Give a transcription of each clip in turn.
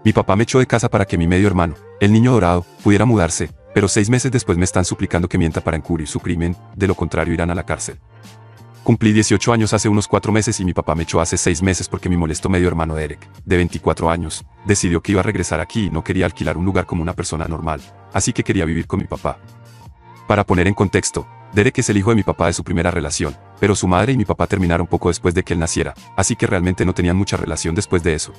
Mi papá me echó de casa para que mi medio hermano, el niño dorado, pudiera mudarse, pero 6 meses después me están suplicando que mienta para encubrir su crimen, de lo contrario irán a la cárcel. Cumplí 18 años hace unos 4 meses y mi papá me echó hace 6 meses porque mi molesto medio hermano Derek, de 24 años, decidió que iba a regresar aquí y no quería alquilar un lugar como una persona normal, así que quería vivir con mi papá. Para poner en contexto, Derek es el hijo de mi papá de su primera relación, pero su madre y mi papá terminaron poco después de que él naciera, así que realmente no tenían mucha relación después de eso.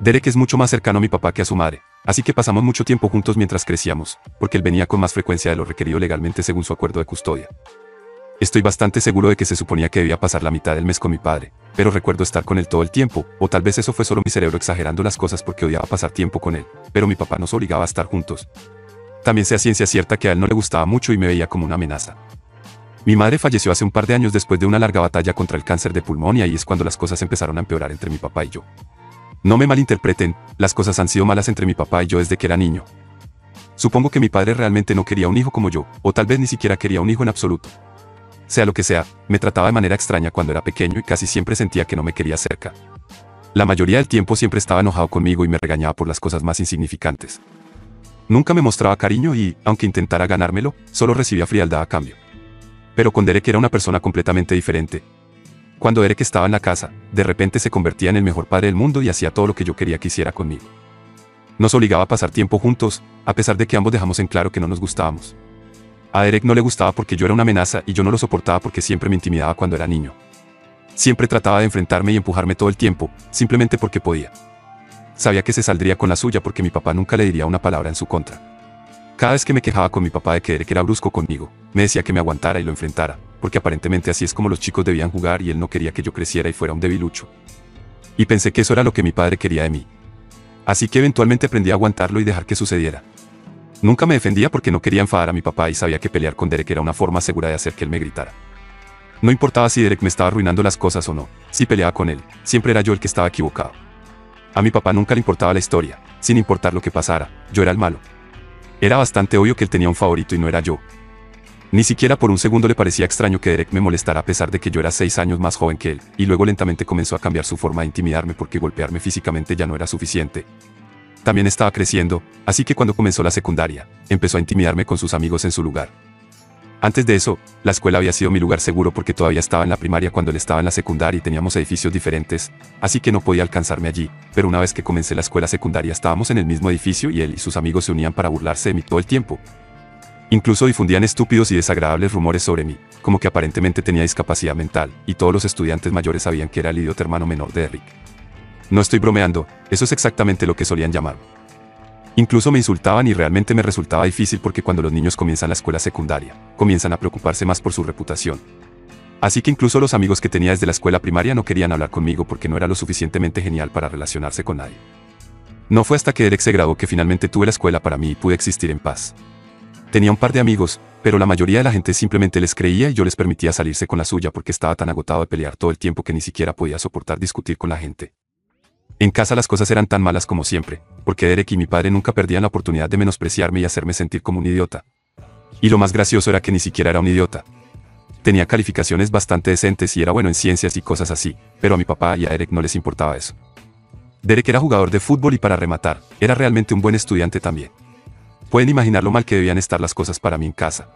Derek es mucho más cercano a mi papá que a su madre, así que pasamos mucho tiempo juntos mientras crecíamos, porque él venía con más frecuencia de lo requerido legalmente según su acuerdo de custodia. Estoy bastante seguro de que se suponía que debía pasar la mitad del mes con mi padre, pero recuerdo estar con él todo el tiempo, o tal vez eso fue solo mi cerebro exagerando las cosas porque odiaba pasar tiempo con él, pero mi papá nos obligaba a estar juntos. También sé a ciencia cierta que a él no le gustaba mucho y me veía como una amenaza. Mi madre falleció hace un par de años después de una larga batalla contra el cáncer de pulmón y ahí es cuando las cosas empezaron a empeorar entre mi papá y yo. No me malinterpreten, las cosas han sido malas entre mi papá y yo desde que era niño. Supongo que mi padre realmente no quería un hijo como yo, o tal vez ni siquiera quería un hijo en absoluto. Sea lo que sea, me trataba de manera extraña cuando era pequeño y casi siempre sentía que no me quería cerca. La mayoría del tiempo siempre estaba enojado conmigo y me regañaba por las cosas más insignificantes. Nunca me mostraba cariño y, aunque intentara ganármelo, solo recibía frialdad a cambio. Pero con Derek era una persona completamente diferente. Cuando Derek estaba en la casa, de repente se convertía en el mejor padre del mundo y hacía todo lo que yo quería que hiciera conmigo. Nos obligaba a pasar tiempo juntos, a pesar de que ambos dejamos en claro que no nos gustábamos. A Derek no le gustaba porque yo era una amenaza y yo no lo soportaba porque siempre me intimidaba cuando era niño. Siempre trataba de enfrentarme y empujarme todo el tiempo, simplemente porque podía. Sabía que se saldría con la suya porque mi papá nunca le diría una palabra en su contra. Cada vez que me quejaba con mi papá de que Derek era brusco conmigo, me decía que me aguantara y lo enfrentara, porque aparentemente así es como los chicos debían jugar y él no quería que yo creciera y fuera un debilucho. Y pensé que eso era lo que mi padre quería de mí. Así que eventualmente aprendí a aguantarlo y dejar que sucediera. Nunca me defendía porque no quería enfadar a mi papá y sabía que pelear con Derek era una forma segura de hacer que él me gritara. No importaba si Derek me estaba arruinando las cosas o no, si peleaba con él, siempre era yo el que estaba equivocado. A mi papá nunca le importaba la historia, sin importar lo que pasara, yo era el malo. Era bastante obvio que él tenía un favorito y no era yo. Ni siquiera por un segundo le parecía extraño que Derek me molestara a pesar de que yo era 6 años más joven que él, y luego lentamente comenzó a cambiar su forma de intimidarme porque golpearme físicamente ya no era suficiente. También estaba creciendo, así que cuando comenzó la secundaria, empezó a intimidarme con sus amigos en su lugar. Antes de eso, la escuela había sido mi lugar seguro porque todavía estaba en la primaria cuando él estaba en la secundaria y teníamos edificios diferentes, así que no podía alcanzarme allí, pero una vez que comencé la escuela secundaria estábamos en el mismo edificio y él y sus amigos se unían para burlarse de mí todo el tiempo. Incluso difundían estúpidos y desagradables rumores sobre mí, como que aparentemente tenía discapacidad mental, y todos los estudiantes mayores sabían que era el idiota hermano menor de Derek. No estoy bromeando, eso es exactamente lo que solían llamar. Incluso me insultaban y realmente me resultaba difícil porque cuando los niños comienzan la escuela secundaria, comienzan a preocuparse más por su reputación. Así que incluso los amigos que tenía desde la escuela primaria no querían hablar conmigo porque no era lo suficientemente genial para relacionarse con nadie. No fue hasta que Derek se graduó que finalmente tuve la escuela para mí y pude existir en paz. Tenía un par de amigos, pero la mayoría de la gente simplemente les creía y yo les permitía salirse con la suya porque estaba tan agotado de pelear todo el tiempo que ni siquiera podía soportar discutir con la gente. En casa las cosas eran tan malas como siempre, porque Derek y mi padre nunca perdían la oportunidad de menospreciarme y hacerme sentir como un idiota. Y lo más gracioso era que ni siquiera era un idiota. Tenía calificaciones bastante decentes y era bueno en ciencias y cosas así, pero a mi papá y a Derek no les importaba eso. Derek era jugador de fútbol y para rematar, era realmente un buen estudiante también. Pueden imaginar lo mal que debían estar las cosas para mí en casa.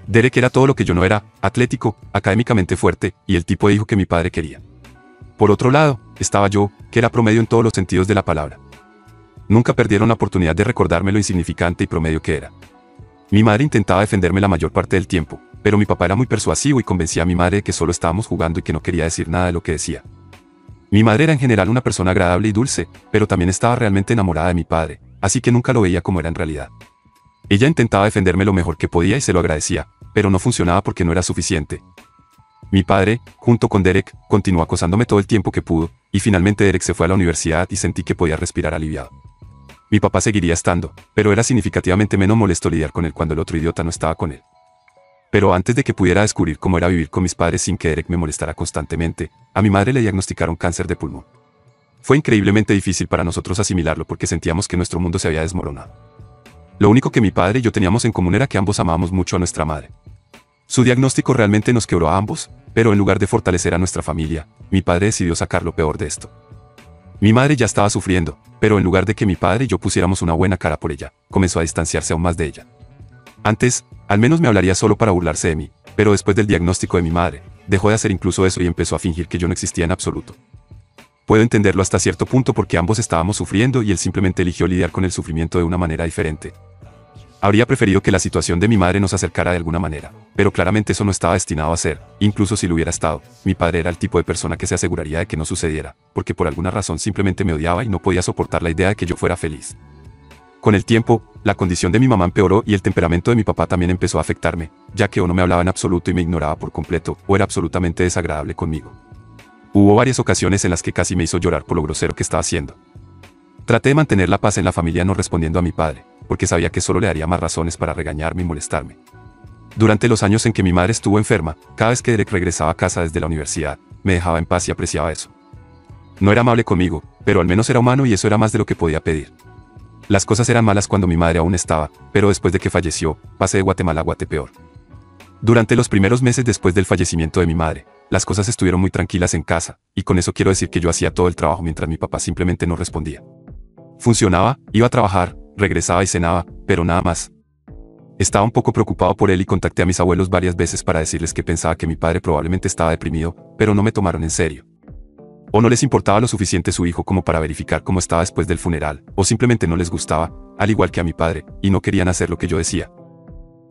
Derek era todo lo que yo no era, atlético, académicamente fuerte, y el tipo de hijo que mi padre quería. Por otro lado, estaba yo, que era promedio en todos los sentidos de la palabra. Nunca perdieron la oportunidad de recordarme lo insignificante y promedio que era. Mi madre intentaba defenderme la mayor parte del tiempo, pero mi papá era muy persuasivo y convencía a mi madre de que solo estábamos jugando y que no quería decir nada de lo que decía. Mi madre era en general una persona agradable y dulce, pero también estaba realmente enamorada de mi padre, así que nunca lo veía como era en realidad. Ella intentaba defenderme lo mejor que podía y se lo agradecía, pero no funcionaba porque no era suficiente. Mi padre, junto con Derek, continuó acosándome todo el tiempo que pudo, y finalmente Derek se fue a la universidad y sentí que podía respirar aliviado. Mi papá seguiría estando, pero era significativamente menos molesto lidiar con él cuando el otro idiota no estaba con él. Pero antes de que pudiera descubrir cómo era vivir con mis padres sin que Derek me molestara constantemente, a mi madre le diagnosticaron cáncer de pulmón. Fue increíblemente difícil para nosotros asimilarlo porque sentíamos que nuestro mundo se había desmoronado. Lo único que mi padre y yo teníamos en común era que ambos amábamos mucho a nuestra madre. Su diagnóstico realmente nos quebró a ambos, pero en lugar de fortalecer a nuestra familia, mi padre decidió sacar lo peor de esto. Mi madre ya estaba sufriendo, pero en lugar de que mi padre y yo pusiéramos una buena cara por ella, comenzó a distanciarse aún más de ella. Antes, al menos me hablaría solo para burlarse de mí, pero después del diagnóstico de mi madre, dejó de hacer incluso eso y empezó a fingir que yo no existía en absoluto. Puedo entenderlo hasta cierto punto porque ambos estábamos sufriendo y él simplemente eligió lidiar con el sufrimiento de una manera diferente. Habría preferido que la situación de mi madre nos acercara de alguna manera, pero claramente eso no estaba destinado a ser, incluso si lo hubiera estado. Mi padre era el tipo de persona que se aseguraría de que no sucediera, porque por alguna razón simplemente me odiaba y no podía soportar la idea de que yo fuera feliz. Con el tiempo, la condición de mi mamá empeoró y el temperamento de mi papá también empezó a afectarme, ya que o no me hablaba en absoluto y me ignoraba por completo, o era absolutamente desagradable conmigo. Hubo varias ocasiones en las que casi me hizo llorar por lo grosero que estaba haciendo. Traté de mantener la paz en la familia no respondiendo a mi padre, porque sabía que solo le daría más razones para regañarme y molestarme. Durante los años en que mi madre estuvo enferma, cada vez que Derek regresaba a casa desde la universidad, me dejaba en paz y apreciaba eso. No era amable conmigo, pero al menos era humano y eso era más de lo que podía pedir. Las cosas eran malas cuando mi madre aún estaba, pero después de que falleció, pasé de Guatemala a Guatepeor. Durante los primeros meses después del fallecimiento de mi madre, las cosas estuvieron muy tranquilas en casa, y con eso quiero decir que yo hacía todo el trabajo mientras mi papá simplemente no respondía. Funcionaba, iba a trabajar, regresaba y cenaba, pero nada más. Estaba un poco preocupado por él y contacté a mis abuelos varias veces para decirles que pensaba que mi padre probablemente estaba deprimido, pero no me tomaron en serio. O no les importaba lo suficiente su hijo como para verificar cómo estaba después del funeral, o simplemente no les gustaba, al igual que a mi padre, y no querían hacer lo que yo decía.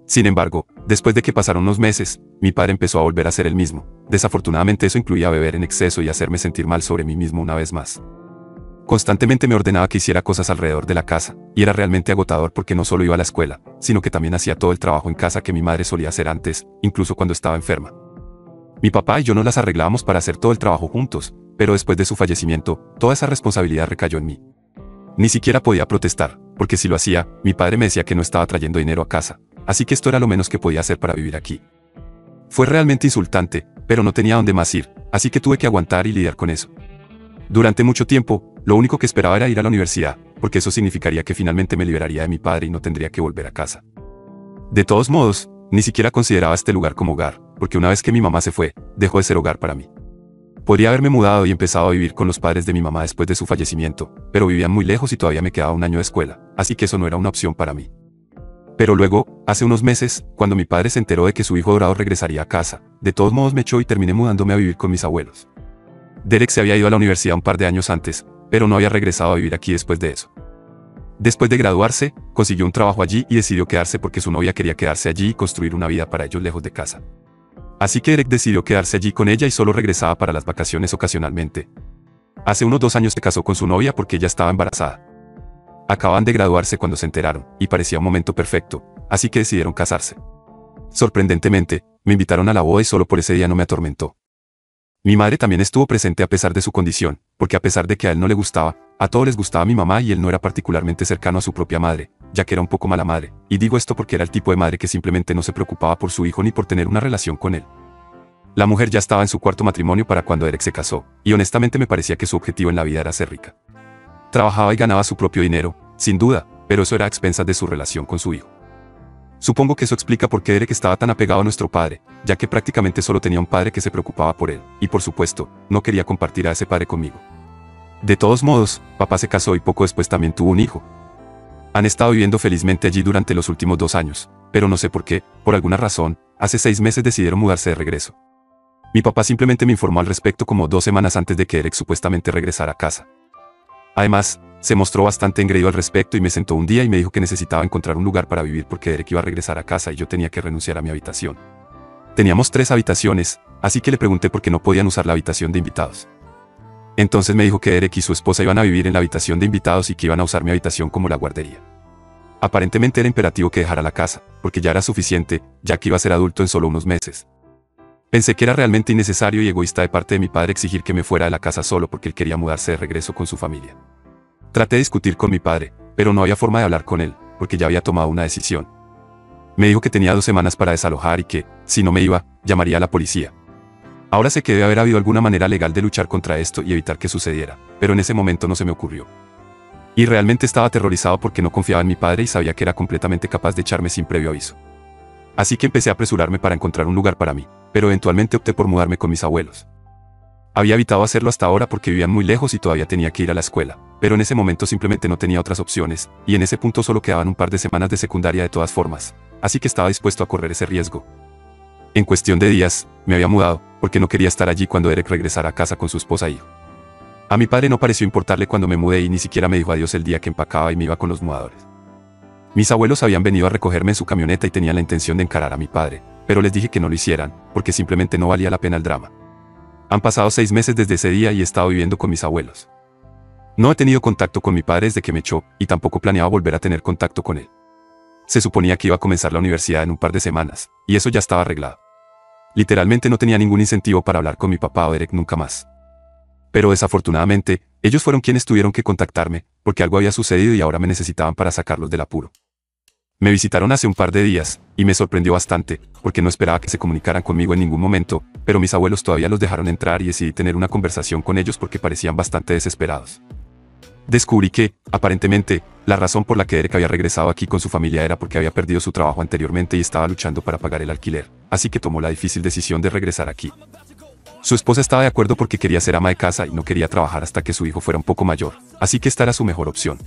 Sin embargo, después de que pasaron unos meses, mi padre empezó a volver a ser el mismo. Desafortunadamente eso incluía beber en exceso y hacerme sentir mal sobre mí mismo una vez más. Constantemente me ordenaba que hiciera cosas alrededor de la casa, y era realmente agotador porque no solo iba a la escuela, sino que también hacía todo el trabajo en casa que mi madre solía hacer antes, incluso cuando estaba enferma. Mi papá y yo nos las arreglábamos para hacer todo el trabajo juntos, pero después de su fallecimiento, toda esa responsabilidad recayó en mí. Ni siquiera podía protestar, porque si lo hacía, mi padre me decía que no estaba trayendo dinero a casa, así que esto era lo menos que podía hacer para vivir aquí. Fue realmente insultante, pero no tenía dónde más ir, así que tuve que aguantar y lidiar con eso. Durante mucho tiempo, lo único que esperaba era ir a la universidad, porque eso significaría que finalmente me liberaría de mi padre y no tendría que volver a casa. De todos modos, ni siquiera consideraba este lugar como hogar, porque una vez que mi mamá se fue, dejó de ser hogar para mí. Podría haberme mudado y empezado a vivir con los padres de mi mamá después de su fallecimiento, pero vivían muy lejos y todavía me quedaba un año de escuela, así que eso no era una opción para mí. Pero luego, hace unos meses, cuando mi padre se enteró de que su hijo dorado regresaría a casa, de todos modos me echó y terminé mudándome a vivir con mis abuelos. Derek se había ido a la universidad un par de años antes, pero no había regresado a vivir aquí después de eso. Después de graduarse, consiguió un trabajo allí y decidió quedarse porque su novia quería quedarse allí y construir una vida para ellos lejos de casa. Así que Derek decidió quedarse allí con ella y solo regresaba para las vacaciones ocasionalmente. Hace unos 2 años se casó con su novia porque ella estaba embarazada. Acaban de graduarse cuando se enteraron, y parecía un momento perfecto, así que decidieron casarse. Sorprendentemente, me invitaron a la boda y solo por ese día no me atormentó. Mi madre también estuvo presente a pesar de su condición, porque a pesar de que a él no le gustaba, a todos les gustaba mi mamá y él no era particularmente cercano a su propia madre, ya que era un poco mala madre, y digo esto porque era el tipo de madre que simplemente no se preocupaba por su hijo ni por tener una relación con él. La mujer ya estaba en su cuarto matrimonio para cuando Derek se casó, y honestamente me parecía que su objetivo en la vida era ser rica. Trabajaba y ganaba su propio dinero, sin duda, pero eso era a expensas de su relación con su hijo. Supongo que eso explica por qué Derek estaba tan apegado a nuestro padre, ya que prácticamente solo tenía un padre que se preocupaba por él, y por supuesto, no quería compartir a ese padre conmigo. De todos modos, papá se casó y poco después también tuvo un hijo. Han estado viviendo felizmente allí durante los últimos 2 años, pero no sé por qué, por alguna razón, hace 6 meses decidieron mudarse de regreso. Mi papá simplemente me informó al respecto como 2 semanas antes de que Derek supuestamente regresara a casa. Además, se mostró bastante engreído al respecto y me sentó un día y me dijo que necesitaba encontrar un lugar para vivir porque Derek iba a regresar a casa y yo tenía que renunciar a mi habitación. Teníamos 3 habitaciones, así que le pregunté por qué no podían usar la habitación de invitados. Entonces me dijo que Derek y su esposa iban a vivir en la habitación de invitados y que iban a usar mi habitación como la guardería. Aparentemente era imperativo que dejara la casa, porque ya era suficiente, ya que iba a ser adulto en solo unos meses. Pensé que era realmente innecesario y egoísta de parte de mi padre exigir que me fuera de la casa solo porque él quería mudarse de regreso con su familia. Traté de discutir con mi padre, pero no había forma de hablar con él, porque ya había tomado una decisión. Me dijo que tenía 2 semanas para desalojar y que, si no me iba, llamaría a la policía. Ahora sé que debe haber habido alguna manera legal de luchar contra esto y evitar que sucediera, pero en ese momento no se me ocurrió. Y realmente estaba aterrorizado porque no confiaba en mi padre y sabía que era completamente capaz de echarme sin previo aviso. Así que empecé a apresurarme para encontrar un lugar para mí, pero eventualmente opté por mudarme con mis abuelos. Había evitado hacerlo hasta ahora porque vivían muy lejos y todavía tenía que ir a la escuela, pero en ese momento simplemente no tenía otras opciones, y en ese punto solo quedaban un par de semanas de secundaria de todas formas, así que estaba dispuesto a correr ese riesgo. En cuestión de días, me había mudado, porque no quería estar allí cuando Derek regresara a casa con su esposa e hijo. A mi padre no pareció importarle cuando me mudé y ni siquiera me dijo adiós el día que empacaba y me iba con los mudadores. Mis abuelos habían venido a recogerme en su camioneta y tenían la intención de encarar a mi padre, pero les dije que no lo hicieran, porque simplemente no valía la pena el drama. Han pasado 6 meses desde ese día y he estado viviendo con mis abuelos. No he tenido contacto con mi padre desde que me echó, y tampoco planeaba volver a tener contacto con él. Se suponía que iba a comenzar la universidad en un par de semanas, y eso ya estaba arreglado. Literalmente no tenía ningún incentivo para hablar con mi papá o Derek nunca más. Pero desafortunadamente, ellos fueron quienes tuvieron que contactarme, porque algo había sucedido y ahora me necesitaban para sacarlos del apuro. Me visitaron hace un par de días, y me sorprendió bastante, porque no esperaba que se comunicaran conmigo en ningún momento, pero mis abuelos todavía los dejaron entrar y decidí tener una conversación con ellos porque parecían bastante desesperados. Descubrí que, aparentemente, la razón por la que Derek había regresado aquí con su familia era porque había perdido su trabajo anteriormente y estaba luchando para pagar el alquiler, así que tomó la difícil decisión de regresar aquí. Su esposa estaba de acuerdo porque quería ser ama de casa y no quería trabajar hasta que su hijo fuera un poco mayor, así que esta era su mejor opción.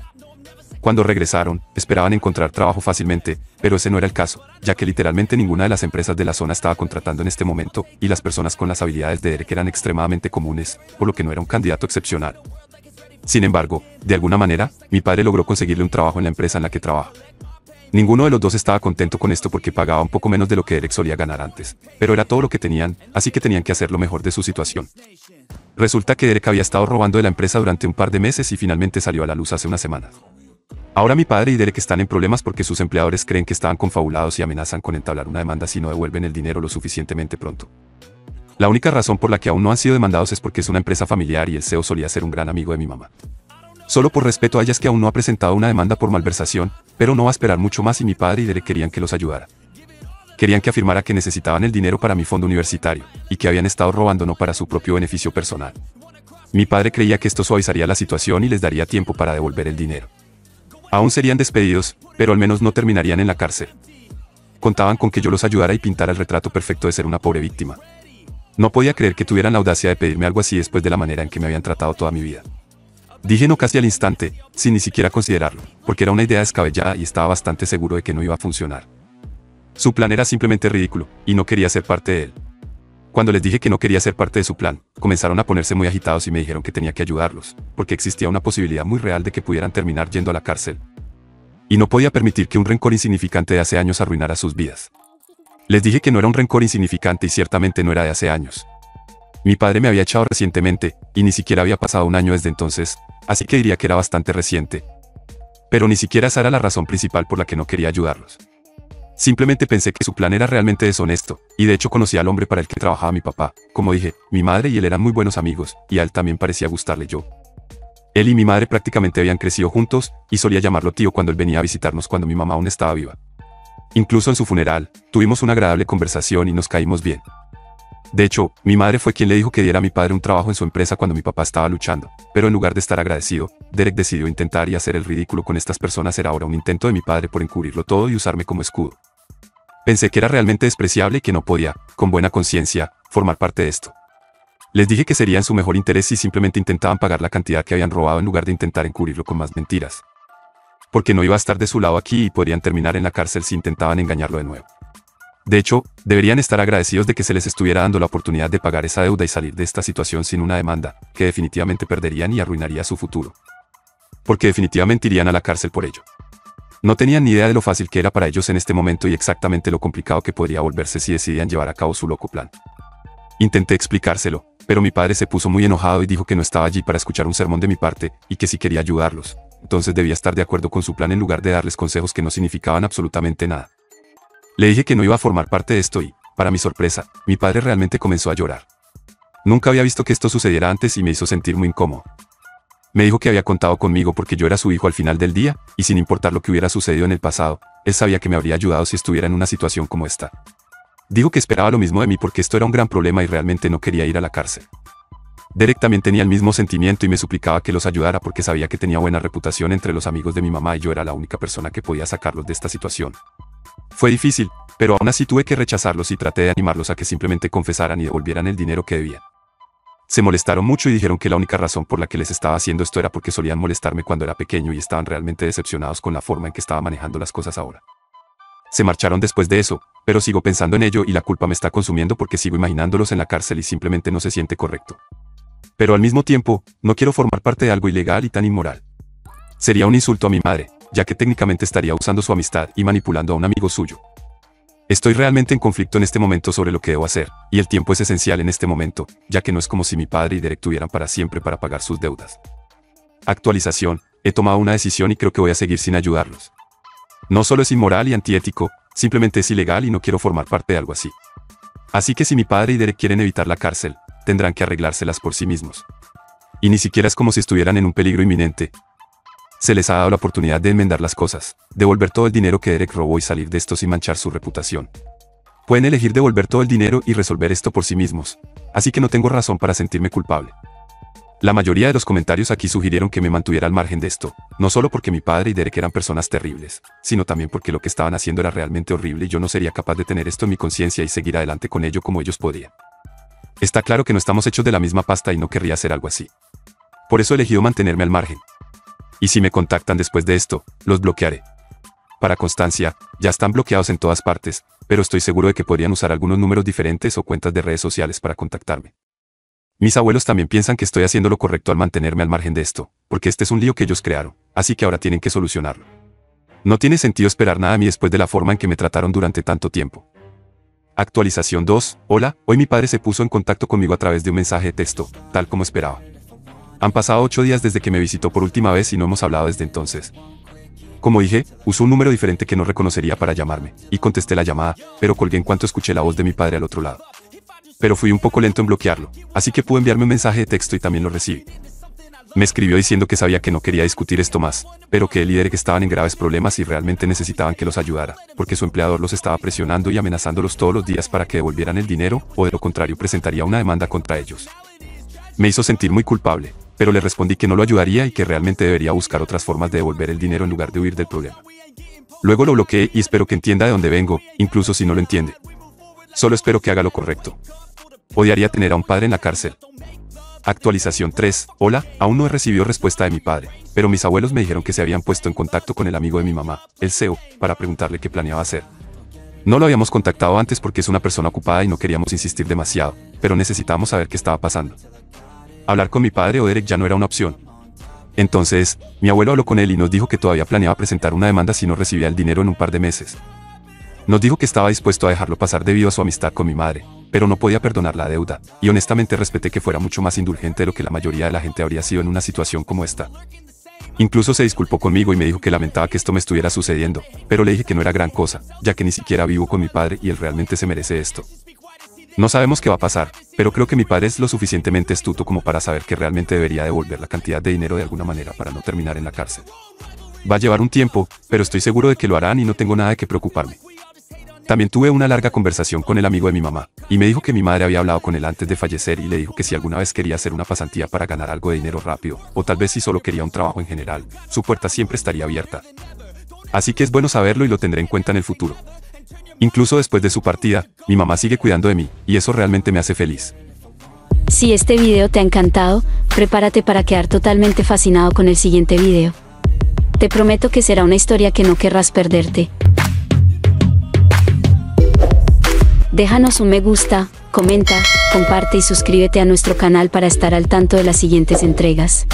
Cuando regresaron, esperaban encontrar trabajo fácilmente, pero ese no era el caso, ya que literalmente ninguna de las empresas de la zona estaba contratando en este momento, y las personas con las habilidades de Derek eran extremadamente comunes, por lo que no era un candidato excepcional. Sin embargo, de alguna manera, mi padre logró conseguirle un trabajo en la empresa en la que trabaja. Ninguno de los dos estaba contento con esto porque pagaba un poco menos de lo que Derek solía ganar antes, pero era todo lo que tenían, así que tenían que hacer lo mejor de su situación. Resulta que Derek había estado robando de la empresa durante un par de meses y finalmente salió a la luz hace unas semanas. Ahora mi padre y Derek están en problemas porque sus empleadores creen que estaban confabulados y amenazan con entablar una demanda si no devuelven el dinero lo suficientemente pronto. La única razón por la que aún no han sido demandados es porque es una empresa familiar y el CEO solía ser un gran amigo de mi mamá. Solo por respeto a ella es que aún no ha presentado una demanda por malversación, pero no va a esperar mucho más y mi padre y Derek querían que los ayudara. Querían que afirmara que necesitaban el dinero para mi fondo universitario, y que habían estado robando no para su propio beneficio personal. Mi padre creía que esto suavizaría la situación y les daría tiempo para devolver el dinero. Aún serían despedidos, pero al menos no terminarían en la cárcel. Contaban con que yo los ayudara y pintara el retrato perfecto de ser una pobre víctima. No podía creer que tuvieran la audacia de pedirme algo así después de la manera en que me habían tratado toda mi vida. Dije no casi al instante, sin ni siquiera considerarlo, porque era una idea descabellada y estaba bastante seguro de que no iba a funcionar. Su plan era simplemente ridículo, y no quería ser parte de él. Cuando les dije que no quería ser parte de su plan, comenzaron a ponerse muy agitados y me dijeron que tenía que ayudarlos, porque existía una posibilidad muy real de que pudieran terminar yendo a la cárcel. Y no podía permitir que un rencor insignificante de hace años arruinara sus vidas. Les dije que no era un rencor insignificante y ciertamente no era de hace años. Mi padre me había echado recientemente, y ni siquiera había pasado un año desde entonces, así que diría que era bastante reciente. Pero ni siquiera esa era la razón principal por la que no quería ayudarlos. Simplemente pensé que su plan era realmente deshonesto, y de hecho conocí al hombre para el que trabajaba mi papá. Como dije, mi madre y él eran muy buenos amigos, y a él también parecía gustarle yo. Él y mi madre prácticamente habían crecido juntos, y solía llamarlo tío cuando él venía a visitarnos cuando mi mamá aún estaba viva. Incluso en su funeral, tuvimos una agradable conversación y nos caímos bien. De hecho, mi madre fue quien le dijo que diera a mi padre un trabajo en su empresa cuando mi papá estaba luchando, pero en lugar de estar agradecido, Derek decidió intentar y hacer el ridículo con estas personas. Era ahora un intento de mi padre por encubrirlo todo y usarme como escudo. Pensé que era realmente despreciable y que no podía, con buena conciencia, formar parte de esto. Les dije que sería en su mejor interés si simplemente intentaban pagar la cantidad que habían robado en lugar de intentar encubrirlo con más mentiras. Porque no iba a estar de su lado aquí y podrían terminar en la cárcel si intentaban engañarlo de nuevo. De hecho, deberían estar agradecidos de que se les estuviera dando la oportunidad de pagar esa deuda y salir de esta situación sin una demanda, que definitivamente perderían y arruinaría su futuro. Porque definitivamente irían a la cárcel por ello. No tenían ni idea de lo fácil que era para ellos en este momento y exactamente lo complicado que podría volverse si decidían llevar a cabo su loco plan. Intenté explicárselo, pero mi padre se puso muy enojado y dijo que no estaba allí para escuchar un sermón de mi parte, y que si quería ayudarlos, entonces debía estar de acuerdo con su plan en lugar de darles consejos que no significaban absolutamente nada. Le dije que no iba a formar parte de esto y, para mi sorpresa, mi padre realmente comenzó a llorar. Nunca había visto que esto sucediera antes y me hizo sentir muy incómodo. Me dijo que había contado conmigo porque yo era su hijo al final del día, y sin importar lo que hubiera sucedido en el pasado, él sabía que me habría ayudado si estuviera en una situación como esta. Dijo que esperaba lo mismo de mí porque esto era un gran problema y realmente no quería ir a la cárcel. Derek también tenía el mismo sentimiento y me suplicaba que los ayudara porque sabía que tenía buena reputación entre los amigos de mi mamá y yo era la única persona que podía sacarlos de esta situación. Fue difícil, pero aún así tuve que rechazarlos y traté de animarlos a que simplemente confesaran y devolvieran el dinero que debían. Se molestaron mucho y dijeron que la única razón por la que les estaba haciendo esto era porque solían molestarme cuando era pequeño y estaban realmente decepcionados con la forma en que estaba manejando las cosas ahora. Se marcharon después de eso, pero sigo pensando en ello y la culpa me está consumiendo porque sigo imaginándolos en la cárcel y simplemente no se siente correcto. Pero al mismo tiempo, no quiero formar parte de algo ilegal y tan inmoral. Sería un insulto a mi madre, ya que técnicamente estaría usando su amistad y manipulando a un amigo suyo. Estoy realmente en conflicto en este momento sobre lo que debo hacer, y el tiempo es esencial en este momento, ya que no es como si mi padre y Derek tuvieran para siempre para pagar sus deudas. Actualización, he tomado una decisión y creo que voy a seguir sin ayudarlos. No solo es inmoral y antiético, simplemente es ilegal y no quiero formar parte de algo así. Así que si mi padre y Derek quieren evitar la cárcel, tendrán que arreglárselas por sí mismos. Y ni siquiera es como si estuvieran en un peligro inminente. Se les ha dado la oportunidad de enmendar las cosas, devolver todo el dinero que Derek robó y salir de esto sin manchar su reputación. Pueden elegir devolver todo el dinero y resolver esto por sí mismos, así que no tengo razón para sentirme culpable. La mayoría de los comentarios aquí sugirieron que me mantuviera al margen de esto, no solo porque mi padre y Derek eran personas terribles, sino también porque lo que estaban haciendo era realmente horrible y yo no sería capaz de tener esto en mi conciencia y seguir adelante con ello como ellos podían. Está claro que no estamos hechos de la misma pasta y no querría hacer algo así. Por eso he elegido mantenerme al margen. Y si me contactan después de esto, los bloquearé. Para constancia, ya están bloqueados en todas partes, pero estoy seguro de que podrían usar algunos números diferentes o cuentas de redes sociales para contactarme. Mis abuelos también piensan que estoy haciendo lo correcto al mantenerme al margen de esto, porque este es un lío que ellos crearon, así que ahora tienen que solucionarlo. No tiene sentido esperar nada de mí después de la forma en que me trataron durante tanto tiempo. Actualización 2. Hola, hoy mi padre se puso en contacto conmigo a través de un mensaje de texto, tal como esperaba. Han pasado 8 días desde que me visitó por última vez y no hemos hablado desde entonces. Como dije, usó un número diferente que no reconocería para llamarme, y contesté la llamada, pero colgué en cuanto escuché la voz de mi padre al otro lado. Pero fui un poco lento en bloquearlo, así que pude enviarme un mensaje de texto y también lo recibí. Me escribió diciendo que sabía que no quería discutir esto más, pero que él y Derek estaban en graves problemas y realmente necesitaban que los ayudara, porque su empleador los estaba presionando y amenazándolos todos los días para que devolvieran el dinero, o de lo contrario presentaría una demanda contra ellos. Me hizo sentir muy culpable, pero le respondí que no lo ayudaría y que realmente debería buscar otras formas de devolver el dinero en lugar de huir del problema. Luego lo bloqueé y espero que entienda de dónde vengo, incluso si no lo entiende. Solo espero que haga lo correcto. Odiaría tener a un padre en la cárcel. Actualización 3. Hola, aún no he recibido respuesta de mi padre, pero mis abuelos me dijeron que se habían puesto en contacto con el amigo de mi mamá, el CEO, para preguntarle qué planeaba hacer. No lo habíamos contactado antes porque es una persona ocupada y no queríamos insistir demasiado, pero necesitábamos saber qué estaba pasando. Hablar con mi padre o Derek ya no era una opción. Entonces, mi abuelo habló con él y nos dijo que todavía planeaba presentar una demanda si no recibía el dinero en un par de meses. Nos dijo que estaba dispuesto a dejarlo pasar debido a su amistad con mi madre, pero no podía perdonar la deuda, y honestamente respeté que fuera mucho más indulgente de lo que la mayoría de la gente habría sido en una situación como esta. Incluso se disculpó conmigo y me dijo que lamentaba que esto me estuviera sucediendo, pero le dije que no era gran cosa, ya que ni siquiera vivo con mi padre y él realmente se merece esto. No sabemos qué va a pasar, pero creo que mi padre es lo suficientemente astuto como para saber que realmente debería devolver la cantidad de dinero de alguna manera para no terminar en la cárcel. Va a llevar un tiempo, pero estoy seguro de que lo harán y no tengo nada de qué preocuparme. También tuve una larga conversación con el amigo de mi mamá, y me dijo que mi madre había hablado con él antes de fallecer y le dijo que si alguna vez quería hacer una pasantía para ganar algo de dinero rápido, o tal vez si solo quería un trabajo en general, su puerta siempre estaría abierta. Así que es bueno saberlo y lo tendré en cuenta en el futuro. Incluso después de su partida, mi mamá sigue cuidando de mí, y eso realmente me hace feliz. Si este video te ha encantado, prepárate para quedar totalmente fascinado con el siguiente video. Te prometo que será una historia que no querrás perderte. Déjanos un me gusta, comenta, comparte y suscríbete a nuestro canal para estar al tanto de las siguientes entregas.